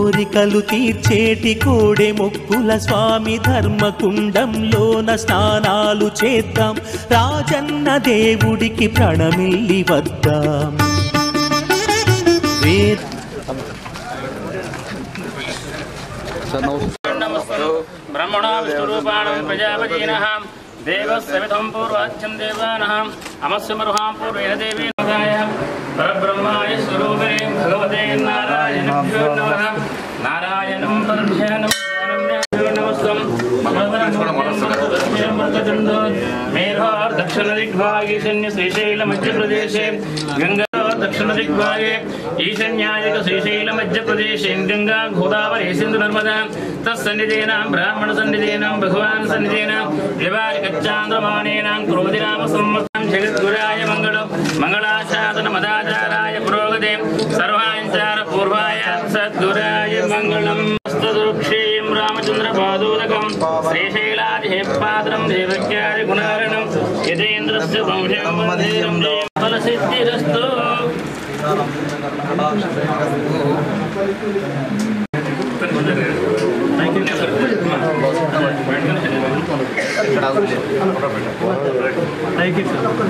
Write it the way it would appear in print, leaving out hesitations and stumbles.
కోరికలు తీర్చేటి కోడె మొక్కుల స్వామి ధర్మకుండంలోన స్నానాలు చేద్దాం రాజన్న దేవుడికి ప్రణమిల్లి వద్దాం ब्रह्मणो विष्णुरूपाणं प्रजापतिनः देवस्सवितं पूर्वाच्यं देवानः अमस्य मरुहां पूर्वेण देवीनोदाय परब्रह्माय स्वरूपिणे भगवते नारायणाभ्यो नमः नारायणं परध्यानं नमस्तं मेरुः दक्षिणदिग्भागे श्रीशैलमध्यप्रदेशे गंगा दक्षिण दिग्भागे ईशान्यायक श्रीशैल मध्य प्रदेश गंगा गोदावरी सिंधु नर्मदा तत्सन्निधेनां ब्राह्मण सन्निधेनां भगवान सन्निधेनां विवाहिकच्चान्द्रमानेनां क्रोधिनाम सम्मतं जगद्गुराय मंगलं मंगलाशासन मदाचाराय पुरोगते सर्वाञ्चार पूर्वाय सद्गुराय मंगलं स्तुरुक्षेयं रामचंद्र पादोदकं श्रीशैलादिहेपात्रं देवक्यादि गुणारणं यदेन्द्रस्य वंशं वन्देरं फलसिद्धिरस्तु Thank you.